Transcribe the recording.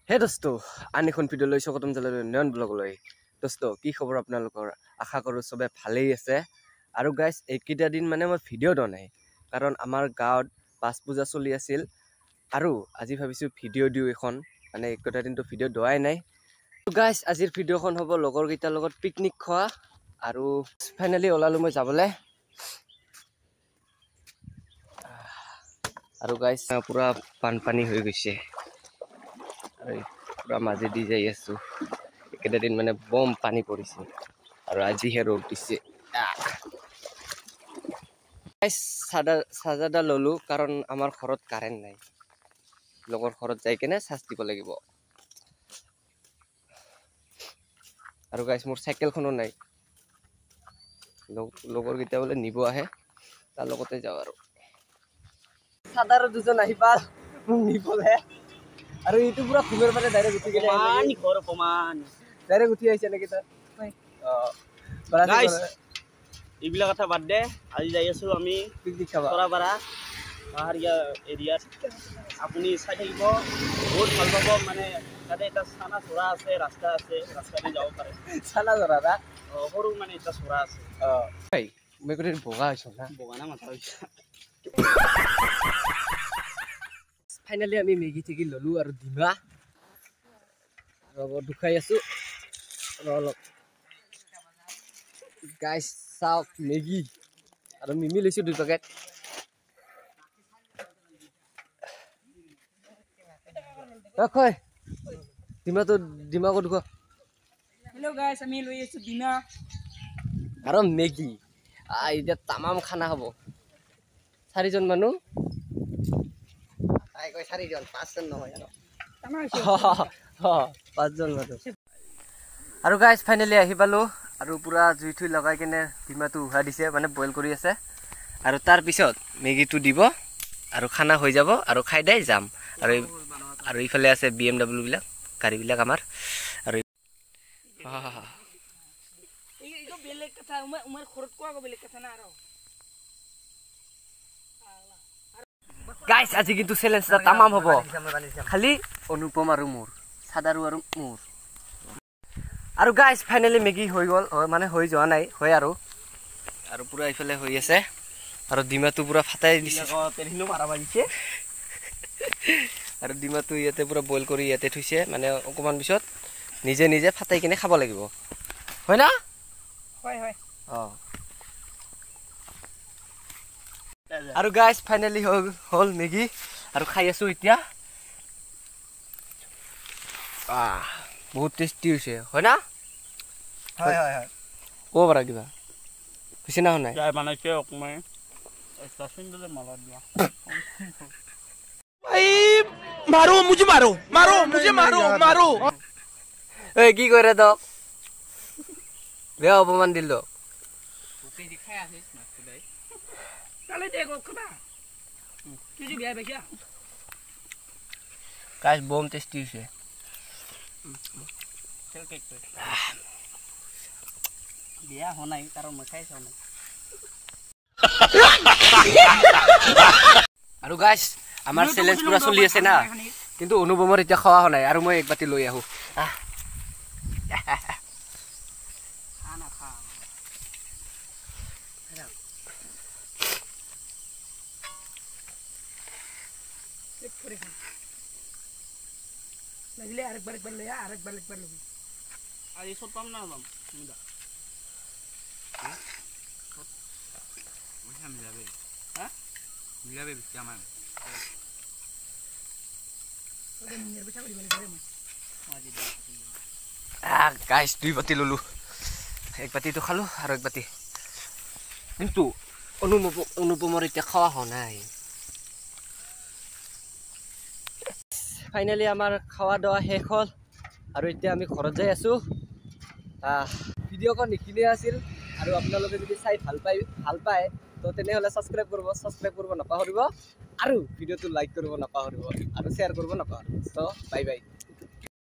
হে দোস্ত আন এখন ভিডিঅ' লৈ স্বাগতম জনালোঁ নয়ন ব্লগলৈ। দোস্ত কি খবৰ আপোনালোকৰ? আশা কৰোঁ চবে ভালেই আছে। আৰু গাইজ এইকেইটা দিন মানে মই ভিডিঅ' দিয়া নাই, কাৰণ আমাৰ গাঁৱত পাঁচ পূজা চলি আছিল। আৰু আজি ভাবিছোঁ ভিডিঅ' দিওঁ এখন, মানে এইকেইটা দিনটো ভিডিঅ' দিয়াই নাই। গাইজ আজিৰ ভিডিঅ'খন হ'ব লগৰকেইটাৰ লগত পিকনিক খোৱা। আৰু ফাইনেলি ওলালোঁ মই যাবলৈ। আৰু গাইজ পুৰা বানপানী হৈ গৈছে, পুৰা মাজেদি যাই আছোঁ। এইকেইটা দিন মানে বম পানী পৰিছে আৰু আজিহে ৰ'দ দিছে। চাৰ্জাৰডাল ল'লোঁ কাৰণ আমাৰ ঘৰত কাৰেণ্ট নাই, লগৰ ঘৰত যাই কেনে চাৰ্জ দিব লাগিব। আৰু গাইজ মোৰ চাইকেলখনো নাই, লগৰকেইটা বোলে নিব আহে, তাৰ লগতে যাওঁ। আৰু চাৰ্জাৰো দুজন আহিবা মোক নিবলে। আৰু এইটো পুৰা ঘুমেৰ পাৰে ডাইৰেক্ট উঠি কিনে ডাইৰেক্ট উঠি আহিছে নেকি তাত? এইবিলাক কথা বাদ দে, আজি যাই আছো আমি পিকনিক খাব চৰাপাৰা পাহাৰীয়া এৰিয়াত। আপুনি চাই থাকিব, বহুত ভাল পাব। মানে তাতে এটা চানা চৰা আছে, ৰাস্তা আছে, ৰাস্তাদি যাব পাৰে। চানা চৰা না? সৰু মানে এটা চৰা আছে। মেকুৰীৰ বগা হৈছ না? বগা না মাথা হৈছে। ফাইনেলি আমি মেগী চেগি ল'লোঁ আৰু ডিমা ৰব দুখাই আছোঁ অলপ। গাইজ চাওক মেগী আৰু মিমি লৈছোঁ 2 পেকেট। হয় ডিমা ক'ত খোৱা? হেল্ল' গাইছ, আমি লৈ আছোঁ ডিমা আৰু মেগী। এতিয়া তামাম খানা হ'ব। 4জন মানুহ, 4জন 5জন নহয় আৰু 5জন মানুহ। আৰু গাইজ ফাইনেলি আহি পালোঁ, আৰু পুৰা জুই থুই লগাই কিনে ডিমাটো উহা দিছে, মানে বইল কৰি আছে। আৰু তাৰপিছত মেগীটো দিব আৰু খানা হৈ যাব আৰু খাই দাই যাম। আৰু ইফালে আছে BMW বিলাক, গাড়ীবিলাক আমাৰ। আৰু বেলেগ কথা, উমাৰ ঘৰত কোৱা বেলেগ কথা না। আৰু গাইজ আজি কিন্তু চেলেঞ্জ এটা তামাম হ'ব, খালি অনুপম আৰু মোৰ, চাদাৰু আৰু মোৰ। আৰু গাইজ ফাইনেলি মেগী হৈ গ'ল, মানে হৈ যোৱা নাই, হয় আৰু পুৰা ইফালে হৈ আছে। আৰু ডিমাটো পুৰা ফাটাই দিছে আৰু ডিমাটো ইয়াতে পুৰা বইল কৰি ইয়াতে থৈছে, মানে অকণমান পিছত নিজে নিজে ফাটাই কিনে খাব লাগিব, হয় না? হয়। আৰু গাইজ ফাইনেলি হ'ল মেগী, আৰু খাই আছোঁ এতিয়া। বহুত টেষ্টি হৈছে, হয় না? হয়। ক'ব পাৰা কিবা হৈছে না? নাই বনাইছে অকণমান মাৰো। এই কি কৰে তক? বেয়া অপমান দিল তক। গাইজ বম টেষ্টি হৈছে। বিয়া হোৱা নাই কাৰণ মই খাই চোৱা নাই। আৰু গাইজ আমাৰ চেলেঞ্জ পুৰা চলি আছে না, কিন্তু অনুপমৰ এতিয়া খোৱা হোৱা নাই। আৰু মই এক বাতি লৈ আহোঁ। লাগিলে আরেকবার লইয়া আরেকবার লবি। আর এই সব পাম না পাম মুদা ওইটা মিলাবে। হ্যাঁ মিলাবে বেশি আমার ওটা নিয়ে বেশি করে বলে মই আজি দে। গাইজ 2 বাতি ল'লোঁ, 1 বাতিটো খালোঁ আৰু 1 বাতি, কিন্তু অনুপমৰ এতিয়া খোৱা হোৱা নাই। ফাইনেলি আমাৰ খাওয়া দাওয়া শেষ হ'ল, আৰু এতিয়া আমি ঘৰত যাই আছোঁ। ভিডিঅ'খন এইখিনিয়ে আছিল, আৰু আপোনালোকে যদি চাই ভাল পায় তো তেনেহ'লে ছাবস্ক্ৰাইব কৰিব নাপাহৰিব, আৰু ভিডিঅ'টো লাইক কৰিব নাপাহৰিব, আৰু শ্বেয়াৰ কৰিব নাপাহৰিব। চ' বাই বাই।